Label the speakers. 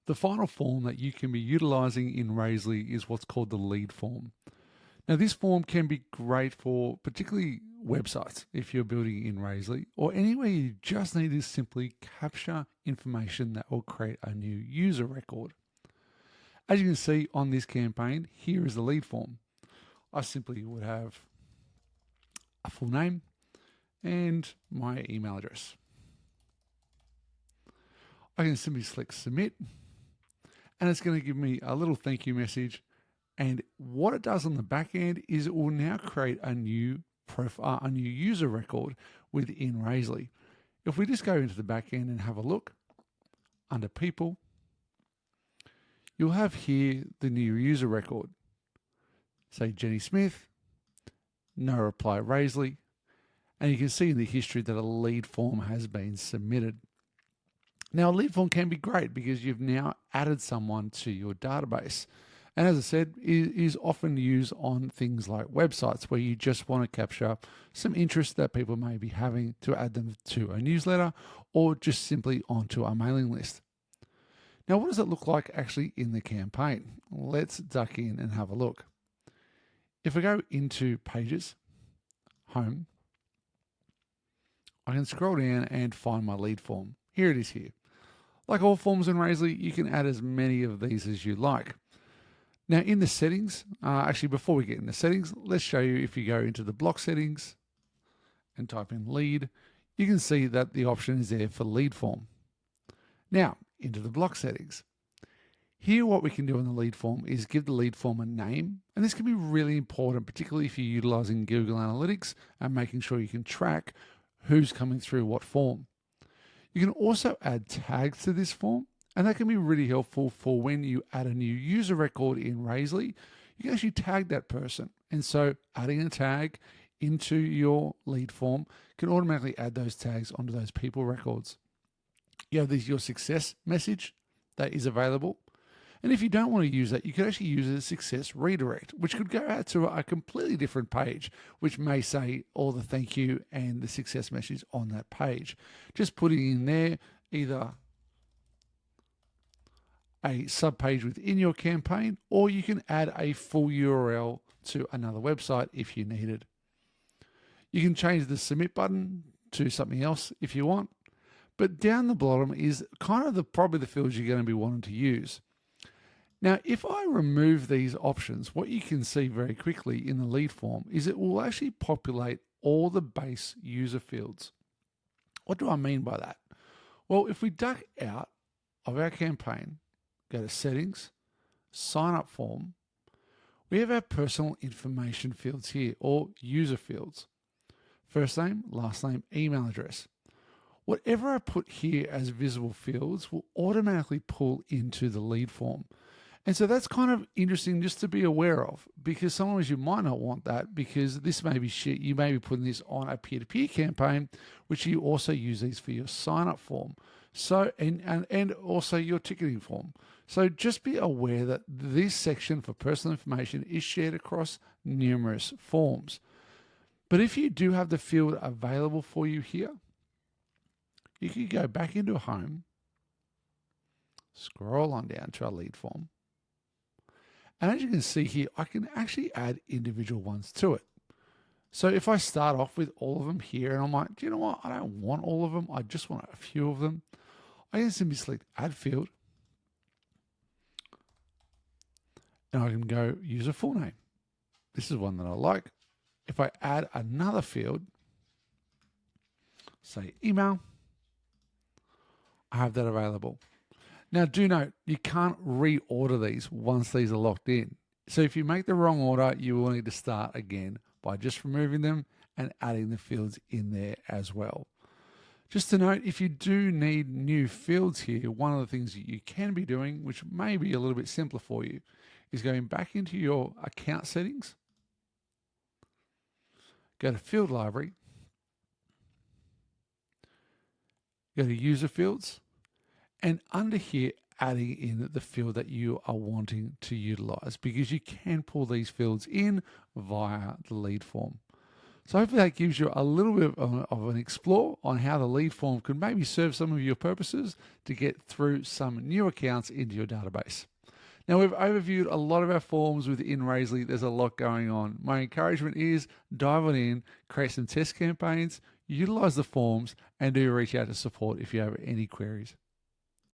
Speaker 1: The final form that you can be utilizing in Razely is what's called the lead form. Now, this form can be great for particularly websites if you're building in Razely, or anywhere you just need to simply capture information that will create a new user record. As you can see on this campaign, here is the lead form. I simply would have a full name and my email address. I can simply select submit, and it's going to give me a little thank you message. And what it does on the back end is it will now create a new profile, a new user record within Razely. If we just go into the back end and have a look under people, you'll have here the new user record. Say Jenny Smith, no reply Razely, and you can see in the history that a lead form has been submitted. Now, a lead form can be great because you've now added someone to your database. And as I said, it is often used on things like websites where you just want to capture some interest that people may be having to add them to a newsletter or just simply onto a mailing list. Now, what does it look like actually in the campaign? Let's duck in and have a look. If I go into Pages, Home, I can scroll down and find my lead form. Here it is here. Like all forms in Razely, you can add as many of these as you like. Now in the settings, actually before we get into settings, let's show you if you go into the block settings and type in lead, you can see that the option is there for lead form. Now into the block settings. Here what we can do in the lead form is give the lead form a name, and this can be really important, particularly if you're utilizing Google Analytics and making sure you can track who's coming through what form. You can also add tags to this form, and that can be really helpful for when you add a new user record in Razely. You can actually tag that person. And so adding a tag into your lead form can automatically add those tags onto those people records. You have your success message that is available. And if you don't want to use that, you could actually use a success redirect, which could go out to a completely different page, which may say all the thank you and the success message on that page. Just putting in there either a subpage within your campaign, or you can add a full URL to another website if you needed. You can change the submit button to something else if you want, but down the bottom is kind of probably the fields you're going to be wanting to use. Now, if I remove these options, what you can see very quickly in the lead form is it will actually populate all the base user fields. What do I mean by that? Well, if we duck out of our campaign, go to settings, sign up form, we have our personal information fields here, or user fields. First name, last name, email address. Whatever I put here as visible fields will automatically pull into the lead form. And so that's kind of interesting just to be aware of, because sometimes you might not want that, because this may be shit. You may be putting this on a peer-to-peer campaign, which you also use these for your sign-up form. So, and also your ticketing form. So just be aware that this section for personal information is shared across numerous forms. But if you do have the field available for you here, you can go back into Home, scroll on down to our lead form. And as you can see here, I can actually add individual ones to it. So if I start off with all of them here, and I'm like, do you know what? I don't want all of them. I just want a few of them. I can simply select add field. And I can go use a full name. This is one that I like. If I add another field, say email, I have that available. Now do note, you can't reorder these once these are locked in. So if you make the wrong order, you will need to start again by just removing them and adding the fields in there as well. Just to note, if you do need new fields here, one of the things that you can be doing, which may be a little bit simpler for you, is going back into your account settings, go to field library, go to user fields, and under here, adding in the field that you are wanting to utilize, because you can pull these fields in via the lead form. So hopefully that gives you a little bit of an explore on how the lead form could maybe serve some of your purposes to get through some new accounts into your database. Now, we've overviewed a lot of our forms within Razorly. There's a lot going on. My encouragement is dive on in, create some test campaigns, utilize the forms, and do reach out to support if you have any queries.